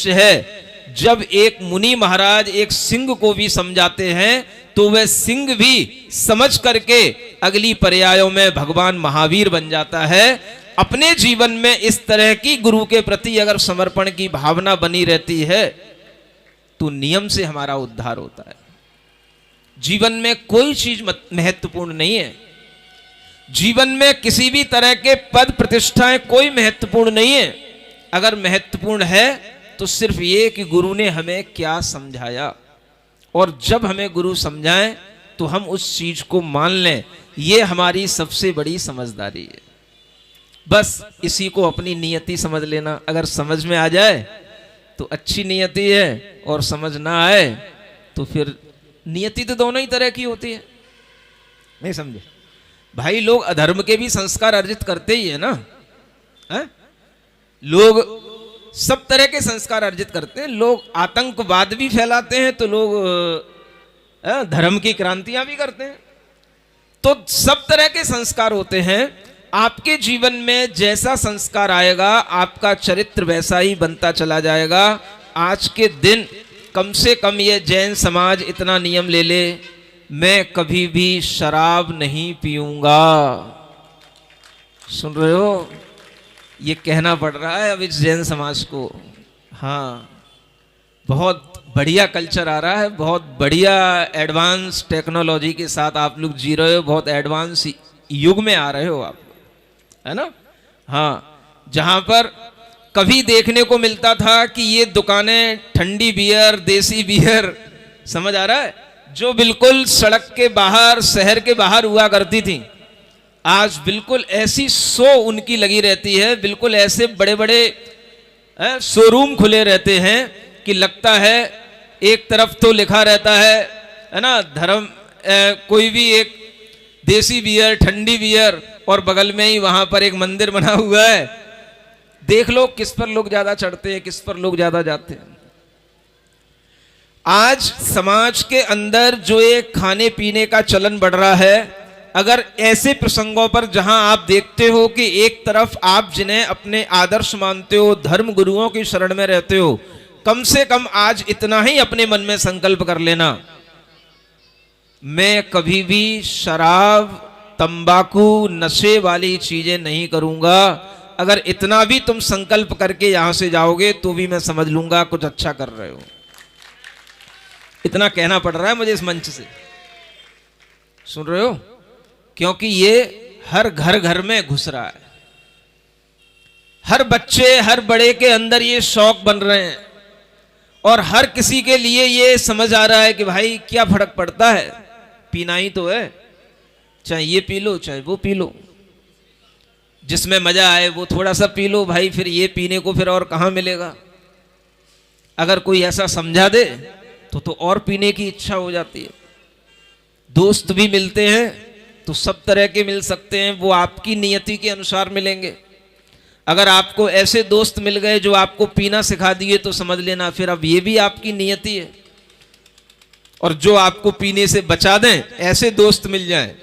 है। जब एक मुनि महाराज एक सिंह को भी समझाते हैं तो वह सिंह भी समझ करके अगली पर्यायों में भगवान महावीर बन जाता है। अपने जीवन में इस तरह की गुरु के प्रति अगर समर्पण की भावना बनी रहती है तो नियम से हमारा उद्धार होता है। जीवन में कोई चीज महत्वपूर्ण नहीं है। जीवन में किसी भी तरह के पद प्रतिष्ठाएं कोई महत्वपूर्ण नहीं है। अगर महत्वपूर्ण है तो सिर्फ ये कि गुरु ने हमें क्या समझाया, और जब हमें गुरु समझाए तो हम उस चीज को मान लें। ये हमारी सबसे बड़ी समझदारी है। बस इसी को अपनी नियति समझ लेना। अगर समझ में आ जाए तो अच्छी नियति है, और समझ ना आए तो फिर नियति तो दोनों ही तरह की होती है। नहीं समझे भाई? लोग अधर्म के भी संस्कार अर्जित करते ही है ना, है? लोग सब तरह के संस्कार अर्जित करते हैं। लोग आतंकवाद भी फैलाते हैं तो लोग धर्म की क्रांतियां भी करते हैं। तो सब तरह के संस्कार होते हैं। आपके जीवन में जैसा संस्कार आएगा आपका चरित्र वैसा ही बनता चला जाएगा। आज के दिन कम से कम ये जैन समाज इतना नियम ले ले, मैं कभी भी शराब नहीं पीऊंगा। सुन रहे हो? ये कहना पड़ रहा है अब इस जैन समाज को। हाँ, बहुत बढ़िया कल्चर आ रहा है, बहुत बढ़िया एडवांस टेक्नोलॉजी के साथ आप लोग जी रहे हो, बहुत एडवांस युग में आ रहे हो आप, है ना? हाँ, जहां पर कभी देखने को मिलता था कि ये दुकानें ठंडी बियर, देसी बियर, समझ आ रहा है, जो बिल्कुल सड़क के बाहर, शहर के बाहर हुआ करती थी, आज बिल्कुल ऐसी शो उनकी लगी रहती है। बिल्कुल ऐसे बड़े बड़े शोरूम खुले रहते हैं कि लगता है एक तरफ तो लिखा रहता है ना, धर्म, कोई भी एक देसी बियर, ठंडी बियर, और बगल में ही वहां पर एक मंदिर बना हुआ है। देख लो किस पर लोग ज्यादा चढ़ते हैं, किस पर लोग ज्यादा जाते हैं। आज समाज के अंदर जो एक खाने पीने का चलन बढ़ रहा है, अगर ऐसे प्रसंगों पर जहां आप देखते हो कि एक तरफ आप जिन्हें अपने आदर्श मानते हो, धर्म गुरुओं की शरण में रहते हो, कम से कम आज इतना ही अपने मन में संकल्प कर लेना, मैं कभी भी शराब, तंबाकू, नशे वाली चीजें नहीं करूंगा। अगर इतना भी तुम संकल्प करके यहां से जाओगे तो भी मैं समझ लूंगा कुछ अच्छा कर रहे हो। इतना कहना पड़ रहा है मुझे इस मंच से, सुन रहे हो? क्योंकि ये हर घर घर में घुस रहा है। हर बच्चे, हर बड़े के अंदर ये शौक बन रहे हैं, और हर किसी के लिए ये समझ आ रहा है कि भाई क्या फर्क पड़ता है, पीना ही तो है, चाहे ये पी लो चाहे वो पी लो, जिसमें मजा आए वो थोड़ा सा पी लो भाई, फिर ये पीने को फिर और कहां मिलेगा। अगर कोई ऐसा समझा दे तो और पीने की इच्छा हो जाती है। दोस्त भी मिलते हैं तो सब तरह के मिल सकते हैं, वो आपकी नियति के अनुसार मिलेंगे। अगर आपको ऐसे दोस्त मिल गए जो आपको पीना सिखा दिए तो समझ लेना फिर अब ये भी आपकी नियति है। और जो आपको पीने से बचा दें, ऐसे दोस्त मिल जाएं,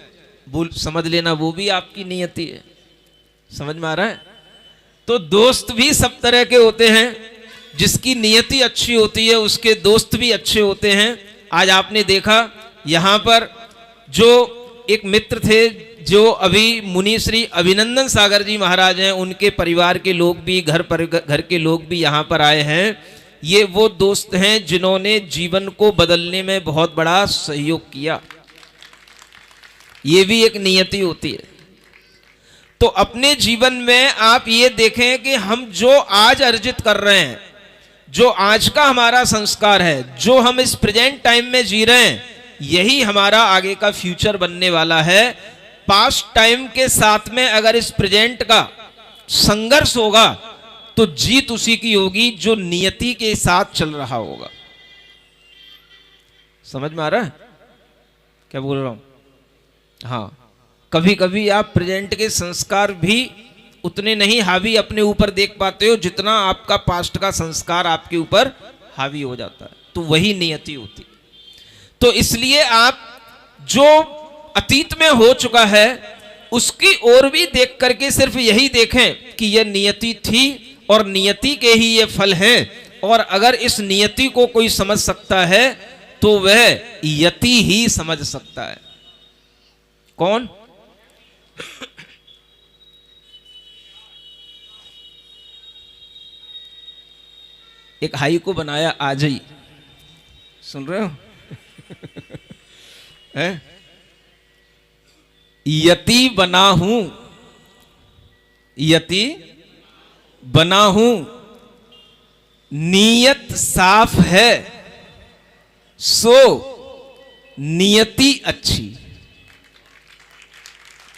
वो समझ लेना वो भी आपकी नियति है। समझ में आ रहा है? तो दोस्त भी सब तरह के होते हैं। जिसकी नियति अच्छी होती है उसके दोस्त भी अच्छे होते हैं। आज आपने देखा यहां पर जो एक मित्र थे, जो अभी मुनि श्री अभिनंदन सागर जी महाराज हैं, उनके परिवार के लोग भी, घर के लोग भी यहां पर आए हैं। ये वो दोस्त हैं जिन्होंने जीवन को बदलने में बहुत बड़ा सहयोग किया। ये भी एक नियति होती है। तो अपने जीवन में आप ये देखें कि हम जो आज अर्जित कर रहे हैं, जो आज का हमारा संस्कार है, जो हम इस प्रेजेंट टाइम में जी रहे हैं, यही हमारा आगे का फ्यूचर बनने वाला है। पास्ट टाइम के साथ में अगर इस प्रेजेंट का संघर्ष होगा तो जीत उसी की होगी जो नियति के साथ चल रहा होगा। समझ में आ रहा है क्या बोल रहा हूं? हाँ, कभी कभी आप प्रेजेंट के संस्कार भी उतने नहीं हावी अपने ऊपर देख पाते हो जितना आपका पास्ट का संस्कार आपके ऊपर हावी हो जाता है, तो वही नियति होती है। तो इसलिए आप जो अतीत में हो चुका है उसकी ओर भी देख करके सिर्फ यही देखें कि यह नियति थी और नियति के ही ये फल हैं, और अगर इस नियति को कोई समझ सकता है तो वह यति ही समझ सकता है। कौन? एक हाई को बनाया आज ही, सुन रहे हो? है? यति बना हूं, यति बना हूं, नीयत साफ है, सो नियति अच्छी।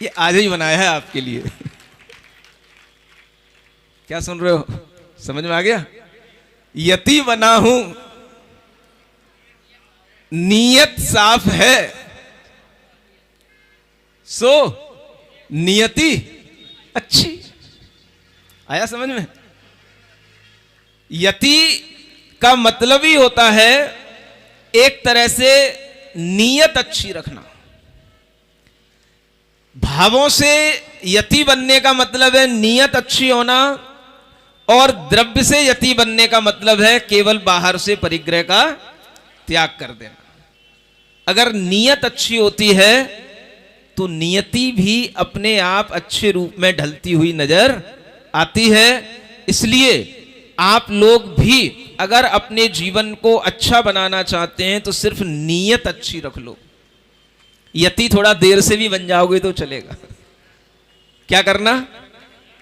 ये आज ही बनाया है आपके लिए। क्या सुन रहे हो? समझ में आ गया? यति बना हूं, नीयत साफ है, सो नियति अच्छी। आया समझ में? यति का मतलब ही होता है एक तरह से नीयत अच्छी रखना। भावों से यति बनने का मतलब है नीयत अच्छी होना, और द्रव्य से यति बनने का मतलब है केवल बाहर से परिग्रह का त्याग कर देना। अगर नीयत अच्छी होती है तो नियति भी अपने आप अच्छे रूप में ढलती हुई नजर आती है। इसलिए आप लोग भी अगर अपने जीवन को अच्छा बनाना चाहते हैं तो सिर्फ नीयत अच्छी रख लो। यति थोड़ा देर से भी बन जाओगे तो चलेगा। क्या करना?